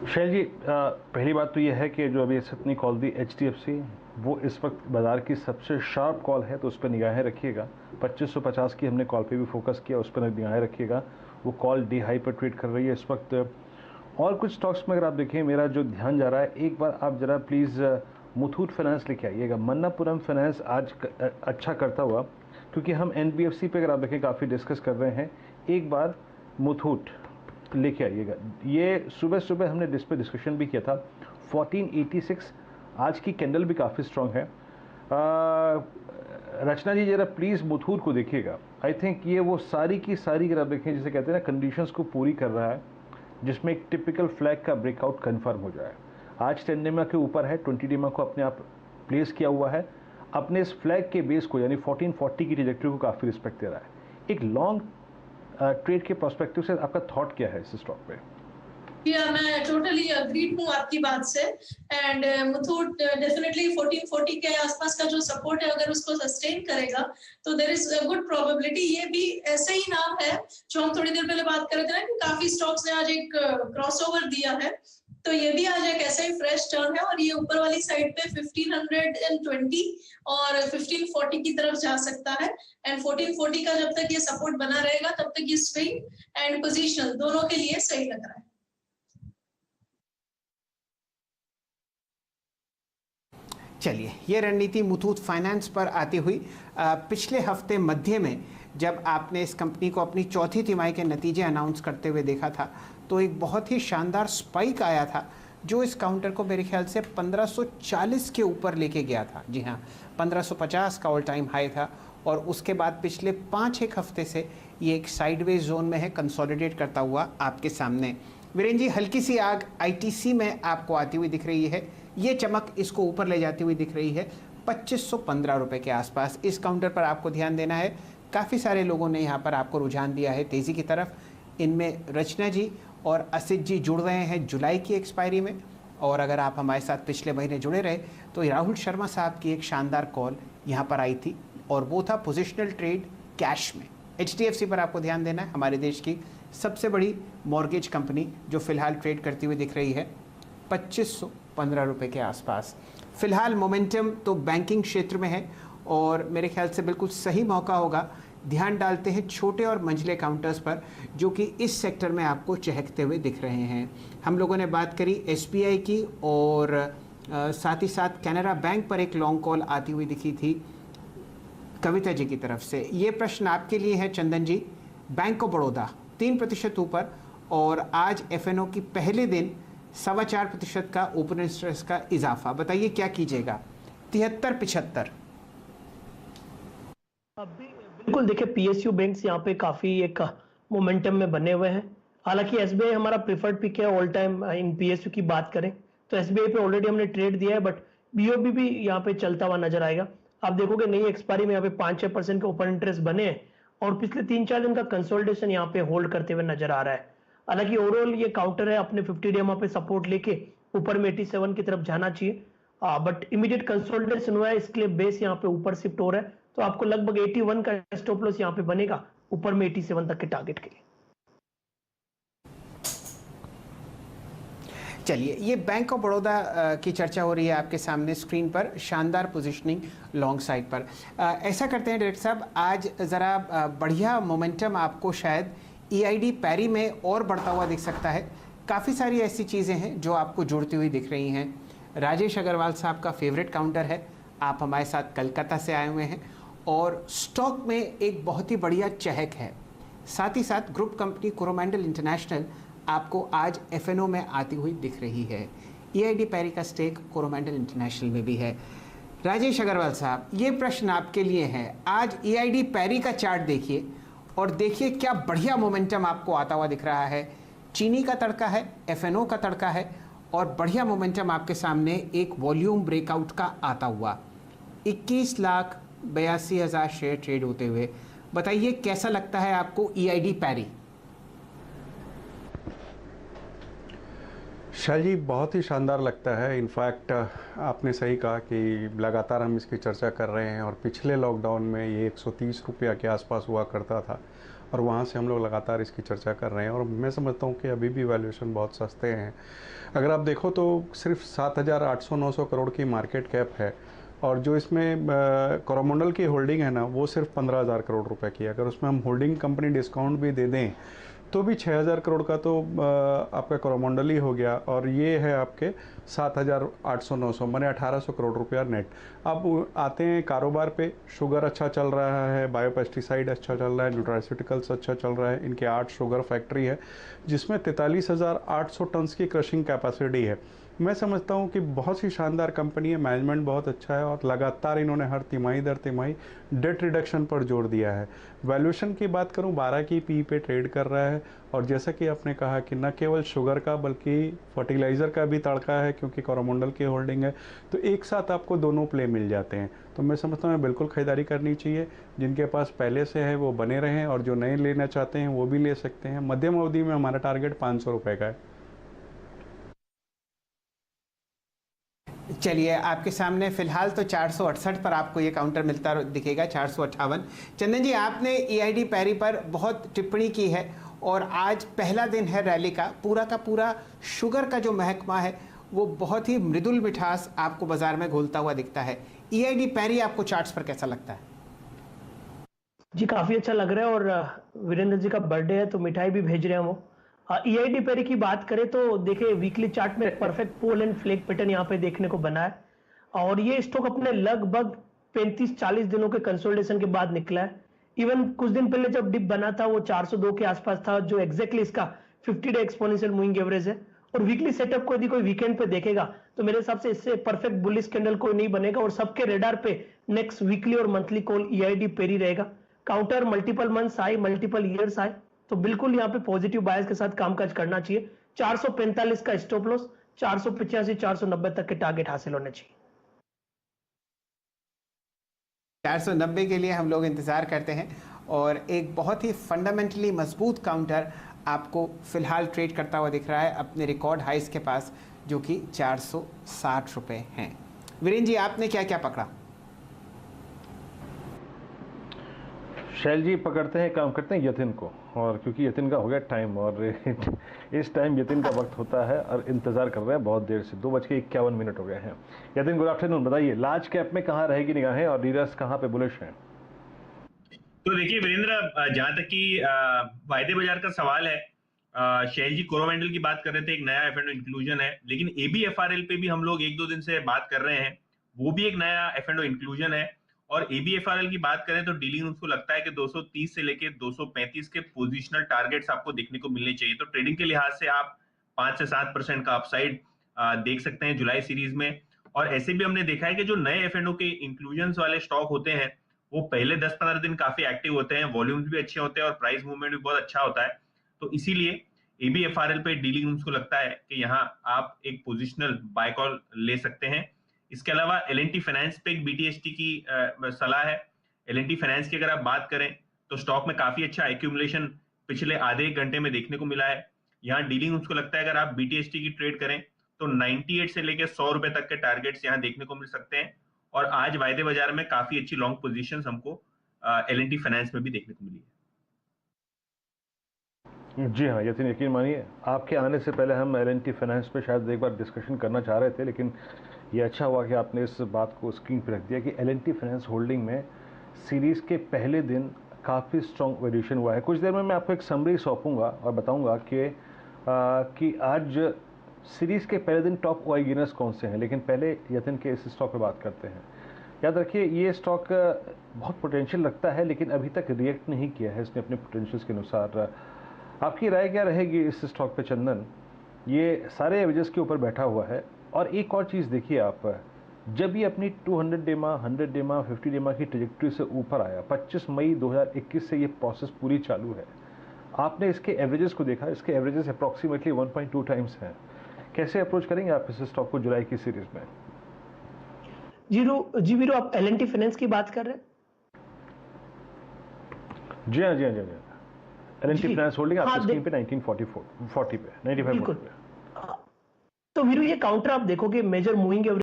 शैल जी, पहली बात तो ये है कि जो अभी अपनी कॉल दी HDFC, वो इस वक्त बाज़ार की सबसे शार्प कॉल है, तो उस पर निगाहें रखिएगा। 2550 की हमने कॉल पे भी फोकस किया, उस पर निगाहें रखिएगा। वो कॉल डी हाई पर ट्रेड कर रही है इस वक्त। और कुछ स्टॉक्स में अगर आप देखें, मेरा जो ध्यान जा रहा है, एक बार आप ज़रा प्लीज़ मुथूट फाइनेंस लेके आइएगा। मन्नापुरम फाइनेंस आज अच्छा करता हुआ, क्योंकि हम NBFC पे अगर आप देखें काफ़ी डिस्कस कर रहे हैं, एक बार मुथूट लेके आइएगा। ये सुबह सुबह हमने इस पर डिस्कशन भी किया था। 1486 आज की कैंडल भी काफ़ी स्ट्रांग है। रचना जी, जरा प्लीज़ मुथूट को देखिएगा। आई थिंक ये वो सारी की सारी अगर आप देखें, जिसे कहते हैं ना, कंडीशंस को पूरी कर रहा है, जिसमें एक टिपिकल फ्लैग का ब्रेकआउट कंफर्म हो जाए। आज 10 डेमा के ऊपर है, 20 डेमा को अपने आप प्लेस किया हुआ है। अपने इस फ्लैग के बेस को, यानी 1440 की ट्रैजेक्टरी को काफ़ी रिस्पेक्ट दे रहा है। एक लॉन्ग ट्रेड के पर्सपेक्टिव से आपका थॉट क्या है इस स्टॉक पे? या मैं टोटली अग्रीड हूँ आपकी बात से। एंड मुथूट डेफिनेटली 1440 के आसपास का जो सपोर्ट है, अगर उसको सस्टेन करेगा तो there is a good probability. ये भी ऐसे ही नाम है जो हम थोड़ी देर पहले बात कर रहे थे ना, कि काफी स्टॉक्स ने आज एक क्रॉसओवर दिया है, तो ये भी आज एक ऐसा ही फ्रेश टर्न है, और ये ऊपर वाली साइड पे 1520 और 1540 की तरफ जा सकता है। एंड 1440 का जब तक ये सपोर्ट बना रहेगा, तब तक ये स्विंग एंड पोजीशन दोनों के लिए सही लग रहा है। चलिए, ये रणनीति मुथूट फाइनेंस पर आती हुई पिछले हफ्ते मध्य में जब आपने इस कंपनी को अपनी चौथी तिमाही के नतीजे अनाउंस करते हुए देखा था, तो एक बहुत ही शानदार स्पाइक आया था जो इस काउंटर को मेरे ख्याल से 1540 के ऊपर लेके गया था। जी हाँ, 1550 का ऑल टाइम हाई था, और उसके बाद पिछले 5-1 हफ्ते से ये एक साइडवेज जोन में है, कंसोलिडेट करता हुआ आपके सामने। वीरेंद्र जी, हल्की सी आग ITC में आपको आती हुई दिख रही है। ये चमक इसको ऊपर ले जाती हुई दिख रही है 2515 रुपये के आसपास। इस काउंटर पर आपको ध्यान देना है। काफ़ी सारे लोगों ने यहाँ पर आपको रुझान दिया है तेज़ी की तरफ। इनमें रचना जी और असित जी जुड़ रहे हैं जुलाई की एक्सपायरी में, और अगर आप हमारे साथ पिछले महीने जुड़े रहे तो राहुल शर्मा साहब की एक शानदार कॉल यहाँ पर आई थी, और वो था पोजिशनल ट्रेड कैश में। HDFC पर आपको ध्यान देना है, हमारे देश की सबसे बड़ी मॉर्गेज कंपनी जो फिलहाल ट्रेड करती हुई दिख रही है 2515 रुपये के आसपास। फिलहाल मोमेंटम तो बैंकिंग क्षेत्र में है, और मेरे ख्याल से बिल्कुल सही मौका होगा। ध्यान डालते हैं छोटे और मंझले काउंटर्स पर जो कि इस सेक्टर में आपको चहकते हुए दिख रहे हैं। हम लोगों ने बात करी SBI की, और साथ ही साथ कैनरा बैंक पर एक लॉन्ग कॉल आती हुई दिखी थी कविता जी की तरफ से। ये प्रश्न आपके लिए है चंदन जी। बैंक ऑफ बड़ौदा 3% ऊपर, और आज FNO की पहले दिन 4.25% का ओपन इंटरेस्ट का इजाफा। बताइए क्या कीजिएगा? 73-75। अभी बिल्कुल देखिए, PSU बैंक्स यहाँ पे काफी एक मोमेंटम में बने हुए हैं। हालांकि SBI हमारा प्रिफर्ड पिक है ऑल टाइम। इन PSU की बात करें तो SBI पे ऑलरेडी हमने ट्रेड दिया है, बट BOB भी यहाँ पे चलता हुआ नजर आएगा। आप देखोगे नई एक्सपायरी में यहाँ पे 5-6% के ओपन इंटरेस्ट बने हैं, और पिछले 3-4 दिन का कंसोलिडेशन यहाँ पे होल्ड करते हुए नजर आ रहा है। हालांकि ओवरऑल ये काउंटर है, अपने 50 डे पे सपोर्ट लेके ऊपर में 87 की तरफ जाना चाहिए, बट इमीडिएट कंसोलिडेशन हुआ है, इसके लिए बेस यहाँ पे ऊपर शिफ्ट हो रहा है, तो आपको लगभग 81 का स्टॉप लॉस यहाँ पे बनेगा, ऊपर में 87 तक के टारगेट के लिए। चलिए, ये बैंक ऑफ बड़ौदा की चर्चा हो रही है आपके सामने स्क्रीन पर। शानदार पोजीशनिंग लॉन्ग साइड पर। ऐसा करते हैं डायरेक्टर साहब, आज ज़रा बढ़िया मोमेंटम आपको शायद EID पैरी में और बढ़ता हुआ दिख सकता है। काफ़ी सारी ऐसी चीज़ें हैं जो आपको जुड़ती हुई दिख रही हैं। राजेश अग्रवाल साहब का फेवरेट काउंटर है, आप हमारे साथ कलकत्ता से आए हुए हैं, और स्टॉक में एक बहुत ही बढ़िया चहक है। साथ ही साथ ग्रुप कंपनी कोरोमंडल इंटरनेशनल आपको आज FNO में आती हुई दिख रही है। EID पैरी का स्टेक कोरोमंडल इंटरनेशनल में भी है। राजेश अग्रवाल साहब, ये प्रश्न आपके लिए है। आज EID पैरी का चार्ट देखिए, और देखिए क्या बढ़िया मोमेंटम आपको आता हुआ दिख रहा है। चीनी का तड़का है, FNO का तड़का है, और बढ़िया मोमेंटम आपके सामने एक वॉल्यूम ब्रेकआउट का आता हुआ। 21,82,000 शेयर ट्रेड होते हुए। बताइए कैसा लगता है आपको EID पैरी? शाह जी, बहुत ही शानदार लगता है। इनफैक्ट आपने सही कहा कि लगातार हम इसकी चर्चा कर रहे हैं, और पिछले लॉकडाउन में ये 130 रुपया के आसपास हुआ करता था, और वहाँ से हम लोग लगातार इसकी चर्चा कर रहे हैं और मैं समझता हूँ कि अभी भी वैल्यूएशन बहुत सस्ते हैं। अगर आप देखो तो सिर्फ 7,800-900 करोड़ की मार्केट कैप है और जो इसमें कोरोमंडल की होल्डिंग है ना वो सिर्फ 15,000 करोड़ रुपए की है। अगर उसमें हम होल्डिंग कंपनी डिस्काउंट भी दे दें तो भी 6,000 करोड़ का तो आपका कोरोमंडल ही हो गया और ये है आपके 7,800-900 माने 1,800 करोड़ रुपया नेट। अब आते हैं कारोबार पे। शुगर अच्छा चल रहा है, बायोपेस्टिसाइड अच्छा चल रहा है, न्यूट्रास्यूटिकल्स अच्छा चल रहा है। इनके 8 शुगर फैक्ट्री है जिसमें 43,800 टन की क्रशिंग कैपेसिटी है। मैं समझता हूँ कि बहुत ही शानदार कंपनी है, मैनेजमेंट बहुत अच्छा है और लगातार इन्होंने हर तिमाही दर तिमाही डेट रिडक्शन पर जोर दिया है। वैल्यूएशन की बात करूँ 12 की पी पे ट्रेड कर रहा है और जैसा कि आपने कहा कि न केवल शुगर का बल्कि फर्टिलाइज़र का भी तड़का है क्योंकि कोरोमंडल की होल्डिंग है, तो एक साथ आपको दोनों प्ले मिल जाते हैं। तो मैं समझता हूँ बिल्कुल खरीदारी करनी चाहिए। जिनके पास पहले से है वो बने रहें और जो नए लेना चाहते हैं वो भी ले सकते हैं। मध्यम अवधि में हमारा टारगेट 500 रुपये का है। चलिए, आपके सामने फिलहाल तो 468 पर आपको ये काउंटर मिलता दिखेगा, 458। चंदन जी, आपने ईआईडी पैरी पर बहुत टिप्पणी की है और आज पहला दिन है रैली का पूरा शुगर का जो महकमा है वो बहुत ही मृदुल मिठास आपको बाजार में घोलता हुआ दिखता है। ईआईडी पैरी आपको चार्ट्स पर कैसा लगता है? जी काफी अच्छा लग रहा है और वीरेंद्र जी का बर्थडे है तो मिठाई भी भेज रहे हैं वो। ईआईडी पेरी की बात करें तो देखिए वीकली चार्ट में perfect pole and flag pattern यहाँ पे देखने को बना है और ये स्टॉक अपने लगभग 35-40 दिनों के कंसोलिडेशन के बाद निकला है। इवन कुछ दिन पहले जब डिप बना था वो 402 के आसपास था, जो एग्जैक्टली इसका 50 डे एक्सपोनेंशियल मूविंग एवरेज है। और वीकली सेटअप को यदि कोई वीकेंड पे देखेगा तो मेरे हिसाब से इससे परफेक्ट बुलिश कैंडल कोई नहीं बनेगा और सबके रेडार पे नेक्स्ट वीकली और मंथली कॉल ईआईडी पेरी रहेगा। काउंटर मल्टीपल मंथ्स आए, मल्टीपल ईयर्स आए, तो बिल्कुल यहाँ पे पॉजिटिव बायस के साथ कामकाज करना चाहिए। 445 का स्टॉप लॉस, 485-490 तक के टारगेट हासिल होने चाहिए। 490 के लिए हम लोग इंतजार करते हैं और एक बहुत ही फंडामेंटली मजबूत काउंटर आपको फिलहाल ट्रेड करता हुआ दिख रहा है अपने रिकॉर्ड हाइस के पास, जो कि 460 रुपये हैं। वीरेंद्र जी, आपने क्या क्या पकड़ा? शैल जी पकड़ते हैं, काम करते हैं यतिन को, और क्योंकि यतिन का हो गया टाइम और इस टाइम यतिन का वक्त होता है और इंतजार कर रहे हैं बहुत देर से। 2:51 हो गए हैं। Yatin, good afternoon. बताइए लार्ज कैप में कहाँ रहेगी निगाहें और लीडर्स कहाँ पे बुलिश हैं? तो देखिए वीरेंद्र, जहां तक कि वायदे बाजार का सवाल है, शैल जी कोरोमंडल की बात कर रहे थे, एक नया एफ एंड इंक्लूजन है, लेकिन एबीएफआरएल पे भी हम लोग 1-2 दिन से बात कर रहे हैं, वो भी एक नया एफ एंड इंक्लूजन है। और एबीएफआरएल की बात करें तो डीलिंग उसको लगता है कि 230 से लेके 235 के पोजिशनल टारगेट्स आपको देखने को मिलने चाहिए। तो ट्रेडिंग के लिहाज से आप 5 से 7% का अपसाइड देख सकते हैं जुलाई सीरीज में। और ऐसे भी हमने देखा है कि जो नए एफ&ओ के इंक्लूजन वाले स्टॉक होते हैं वो पहले 10-15 दिन काफी एक्टिव होते हैं, वॉल्यूम्स भी अच्छे होते हैं और प्राइस मूवमेंट भी बहुत अच्छा होता है। तो इसीलिए एबीएफआरएल पे डीलिंग रूम्स को लगता है कि यहाँ आप एक पोजिशनल बाय कॉल ले सकते हैं। इसके अलावा एल&टी फाइनेंस पे एक बीटीएसटी की सलाह है। एल&टी फाइनेंस की अगर आप बात करें तो स्टॉक में काफी अच्छा एक्यूमुलेशन पिछले आधे एक घंटे में देखने को मिला है। यहाँ डीलिंग रूम्स को लगता है अगर आप बीटीएसटी की ट्रेड करें तो 98 से लेकर 100 रुपए तक के टारगेट्स यहाँ देखने को मिल सकते हैं। और आज वायदे बाजार में काफी अच्छी लॉन्ग पोजीशंस हमको एल&टी फाइनेंस में भी देखने को मिली है। जी हाँ यतिन, यकीन मानिए आपके आने से पहले हम एल&टी फाइनेंस पे शायद एक बार डिस्कशन करना चाह रहे थे, लेकिन ये अच्छा हुआ कि आपने इस बात को स्क्रीन पर रख दिया कि एल&टी फाइनेंस होल्डिंग में सीरीज़ के पहले दिन काफ़ी स्ट्रॉन्ग वेरिएशन हुआ है। कुछ देर में मैं आपको एक समरी सौंपूंगा और बताऊंगा कि आज सीरीज़ के पहले दिन टॉप ओआई गेनर्स कौन से हैं, लेकिन पहले यतिन के इस स्टॉक पे बात करते हैं। याद रखिए ये स्टॉक बहुत पोटेंशियल लगता है लेकिन अभी तक रिएक्ट नहीं किया है इसने अपने पोटेंशियल्स के अनुसार। आपकी राय क्या रहेगी इस स्टॉक पे चंदन? ये सारे एवरेजेस के ऊपर बैठा हुआ है और एक और चीज़ देखिए आप, जब ये अपनी 200 डेमा, 100 डेमा, 50 डेमा की ट्रेजेक्टरी से ऊपर आया 25 मई 2021 से ये प्रोसेस पूरी चालू है। आपने इसके एवरेजेस को देखा, इसके एवरेजेस अप्रॉक्सीमेटली 1.2 टाइम्स हैं। कैसे अप्रोच करेंगे आप इस स्टॉक को जुलाई की सीरीज में? जी वीरू, आप एल&टी फाइनेंस की बात कर रहे हैं? जी हाँ एल&टी फाइनेंस होल्डिंग आपकी स्क्रीन पे 1940 पे 95 पे। तो वीरू ये काउंटर आप देखोगे मेजर मूविंग